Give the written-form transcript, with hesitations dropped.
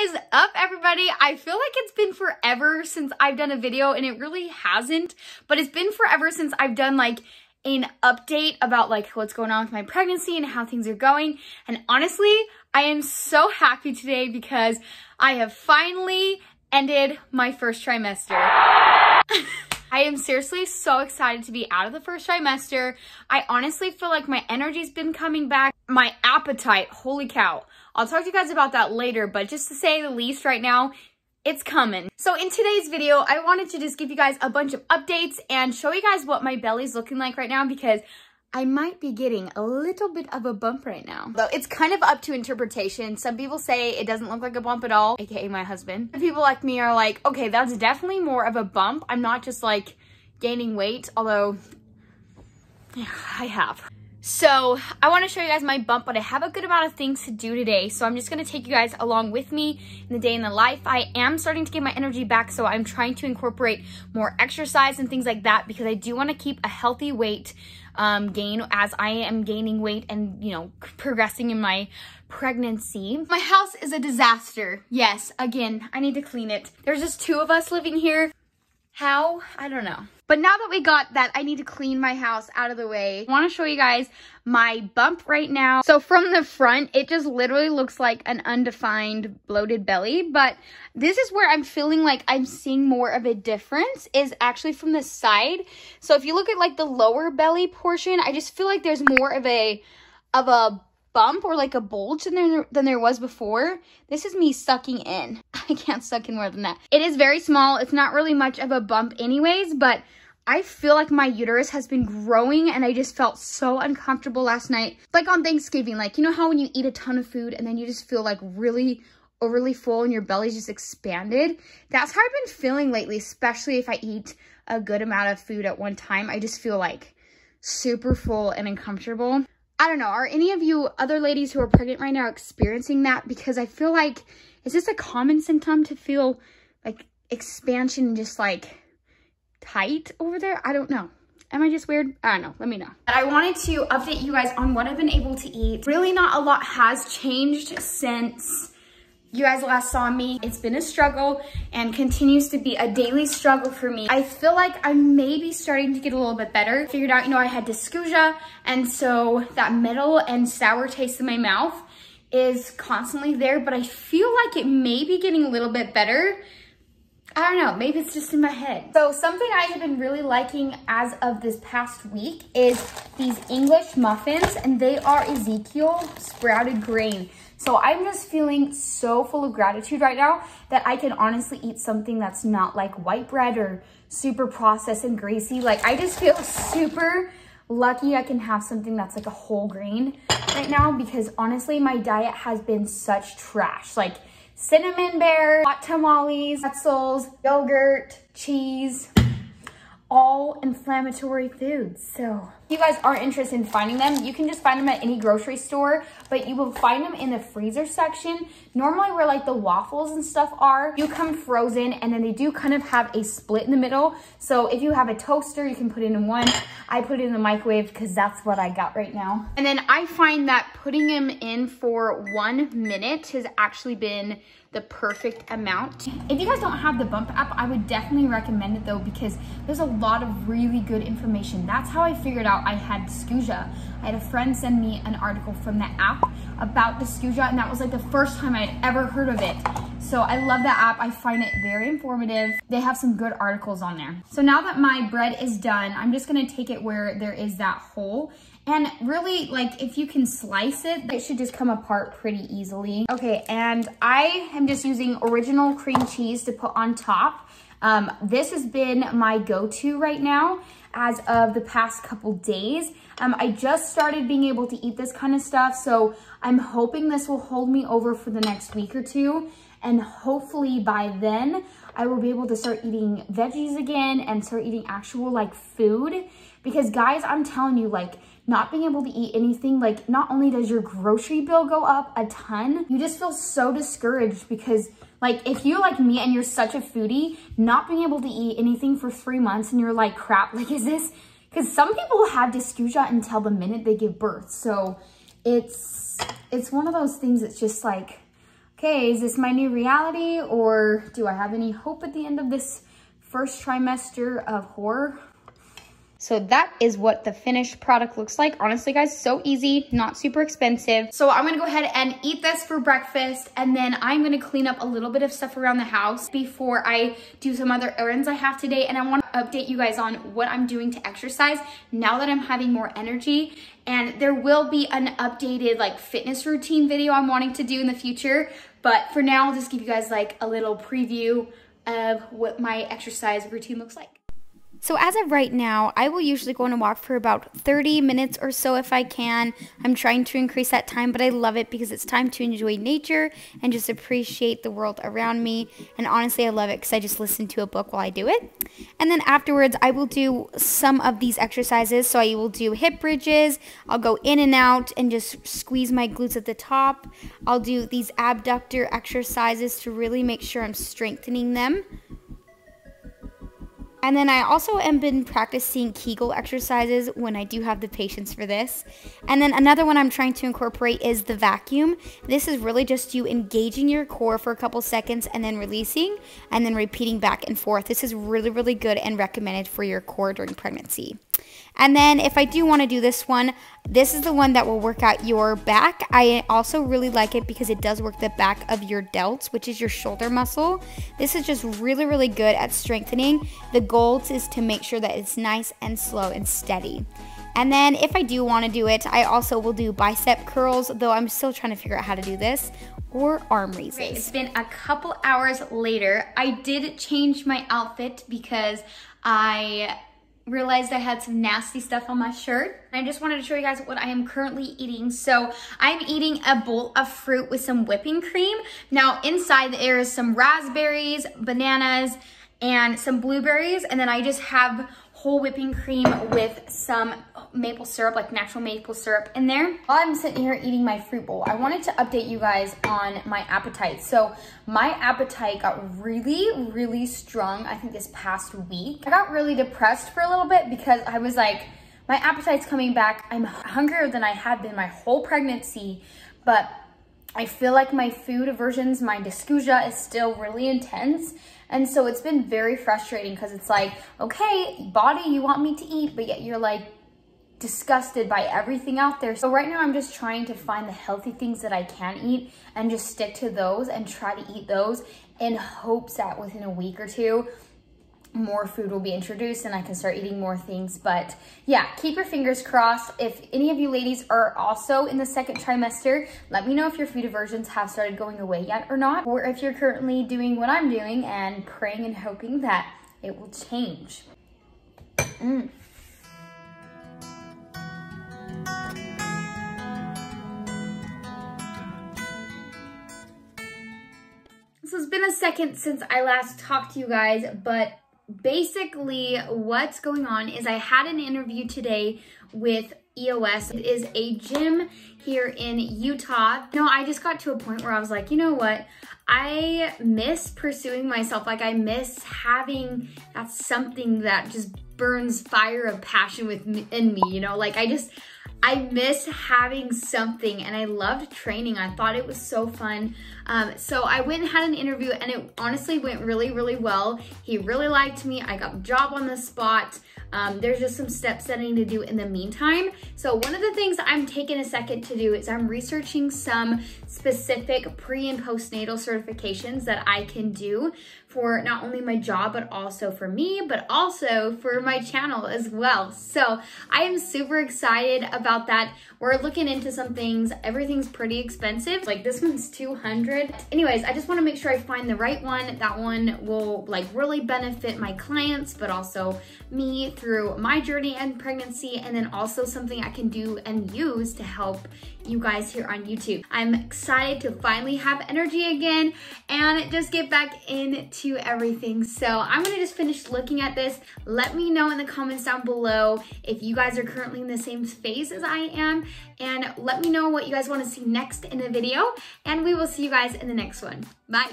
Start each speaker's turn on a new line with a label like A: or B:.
A: is up, everybody? I feel like it's been forever since I've done a video, and it really hasn't, but it's been forever since I've done like an update about like what's going on with my pregnancy and how things are going. And honestly, I am so happy today because I have finally ended my first trimester. I am seriously so excited to be out of the first trimester. I honestly feel like my energy's been coming back. My appetite, holy cow. I'll talk to you guys about that later, but just to say the least right now, it's coming. So in today's video, I wanted to just give you guys a bunch of updates and show you guys what my belly's looking like right now, because I might be getting a little bit of a bump right now. Though it's kind of up to interpretation. Some people say it doesn't look like a bump at all, aka my husband. And people like me are like, okay, that's definitely more of a bump. I'm not just like gaining weight, although yeah, I have. So I want to show you guys my bump, but I have a good amount of things to do today. So I'm just going to take you guys along with me in the day in the life. I am starting to get my energy back, so I'm trying to incorporate more exercise and things like that, because I do want to keep a healthy weight gain as I am gaining weight and, you know, progressing in my pregnancy. My house is a disaster. Yes, again, I need to clean it. There's just 2 of us living here. How? I don't know. But now that we got that, I need to clean my house out of the way. I want to show you guys my bump right now. So from the front, it just literally looks like an undefined bloated belly. But this is where I'm feeling like I'm seeing more of a difference, is actually from the side. So if you look at like the lower belly portion, I just feel like there's more of a bump or like a bulge than there was before. This is me sucking in. I can't suck in more than that. It is very small. It's not really much of a bump anyways, but I feel like my uterus has been growing, and I just felt so uncomfortable last night. Like on Thanksgiving, like, you know how when you eat a ton of food and then you just feel like really overly full and your belly's just expanded? That's how I've been feeling lately, especially if I eat a good amount of food at one time. I just feel like super full and uncomfortable. I don't know, are any of you other ladies who are pregnant right now experiencing that? Because I feel like, is this a common symptom to feel like expansion and just like tight over there? I don't know. Am I just weird? I don't know. Let me know. But I wanted to update you guys on what I've been able to eat. Really not a lot has changed since you guys last saw me. It's been a struggle and continues to be a daily struggle for me. I feel like I'm maybe starting to get a little bit better. Figured out, you know, I had dysgeusia, and so that metal and sour taste in my mouth is constantly there, but I feel like it may be getting a little bit better. I don't know, maybe it's just in my head. So something I have been really liking as of this past week is these English muffins, and they are Ezekiel sprouted grain. So I'm just feeling so full of gratitude right now that I can honestly eat something that's not like white bread or super processed and greasy. Like, I just feel super lucky I can have something that's like a whole grain right now, because honestly, my diet has been such trash. Like cinnamon bear, hot tamales, pretzels, yogurt, cheese, all inflammatory foods. So if you guys aren't interested in finding them, you can just find them at any grocery store, but you will find them in the freezer section. Normally where like the waffles and stuff are, you come frozen, and then they do kind of have a split in the middle. So if you have a toaster, you can put it in one. I put it in the microwave because that's what I got right now. And then I find that putting them in for 1 minute has actually been the perfect amount. If you guys don't have the Bump app, I would definitely recommend it though, because there's a lot of really good information. That's how I figured out I had dysgeusia. I had a friend send me an article from the app about dysgeusia, and that was like the first time I'd ever heard of it. So I love that app. I find it very informative. They have some good articles on there. So now that my bread is done, I'm just gonna take it where there is that hole. And really, like, if you can slice it, it should just come apart pretty easily. Okay, and I am just using original cream cheese to put on top. This has been my go-to right now as of the past couple days. I just started being able to eat this kind of stuff, so I'm hoping this will hold me over for the next week or 2. And hopefully by then, I will be able to start eating veggies again and start eating actual like food. Because guys, I'm telling you, like, not being able to eat anything, like, not only does your grocery bill go up a ton, you just feel so discouraged, because like, if you're like me and you're such a foodie, not being able to eat anything for 3 months and you're like, crap, like, is this, because some people have dysgeusia until the minute they give birth. So it's one of those things that's just like, okay, is this my new reality, or do I have any hope at the end of this first trimester of horror? So that is what the finished product looks like. Honestly, guys, so easy, not super expensive. So I'm gonna go ahead and eat this for breakfast, and then I'm gonna clean up a little bit of stuff around the house before I do some other errands I have today. And I wanna update you guys on what I'm doing to exercise now that I'm having more energy. And there will be an updated like fitness routine video I'm wanting to do in the future. But for now, I'll just give you guys like a little preview of what my exercise routine looks like. So as of right now, I will usually go on a walk for about 30 minutes or so if I can. I'm trying to increase that time, but I love it because it's time to enjoy nature and just appreciate the world around me. And honestly, I love it because I just listen to a book while I do it. And then afterwards, I will do some of these exercises. So I will do hip bridges. I'll go in and out and just squeeze my glutes at the top. I'll do these abductor exercises to really make sure I'm strengthening them. And then I also have been practicing Kegel exercises when I do have the patience for this. And then another one I'm trying to incorporate is the vacuum. This is really just you engaging your core for a couple seconds and then releasing and then repeating back and forth. This is really, really good and recommended for your core during pregnancy. And then if I do want to do this one, this is the one that will work out your back. I also really like it because it does work the back of your delts, which is your shoulder muscle. This is just really, really good at strengthening. The goal is to make sure that it's nice and slow and steady. And then if I do want to do it, I also will do bicep curls, though I'm still trying to figure out how to do this, or arm raises. Okay, it's been a couple hours later. I did change my outfit because I realized I had some nasty stuff on my shirt. I just wanted to show you guys what I am currently eating. So I'm eating a bowl of fruit with some whipping cream. Now inside there is some raspberries, bananas, and some blueberries. And then I just have whole whipping cream with some maple syrup, like natural maple syrup in there. While I'm sitting here eating my fruit bowl, I wanted to update you guys on my appetite. So my appetite got really, really strong, I think this past week. I got really depressed for a little bit because I was like, my appetite's coming back. I'm hungrier than I have been my whole pregnancy, but I feel like my food aversions, my dysgeusia is still really intense. And so it's been very frustrating because it's like, okay, body, you want me to eat, but yet you're like disgusted by everything out there. So right now I'm just trying to find the healthy things that I can eat and just stick to those and try to eat those in hopes that within a week or two, more food will be introduced and I can start eating more things. But yeah, keep your fingers crossed. If any of you ladies are also in the second trimester, let me know if your food aversions have started going away yet or not, or if you're currently doing what I'm doing and praying and hoping that it will change. So it's been a second since I last talked to you guys, but basically what's going on is I had an interview today with EOS. It is a gym here in Utah. No, I just got to a point where I was like, you know what? I miss pursuing myself. Like I miss having that something that just burns fire of passion in me, you know? Like I miss having something, and I loved training. I thought it was so fun. So I went and had an interview, and it honestly went really, really well. He really liked me. I got the job on the spot. There's just some steps that I need to do in the meantime. So one of the things I'm taking a second to do is I'm researching some specific pre and postnatal certifications that I can do for not only my job, but also for me, but also for my channel as well. So I am super excited about that. We're looking into some things. Everything's pretty expensive. Like this one's $200. Anyways, I just want to make sure I find the right one. That one will like really benefit my clients, but also me through my journey and pregnancy, and then also something I can do and use to help you guys here on YouTube. I'm excited to finally have energy again and just get back into everything. So I'm gonna just finish looking at this. Let me know in the comments down below if you guys are currently in the same phase as I am, and let me know what you guys want to see next in the video, and we will see you guys in the next one. Bye.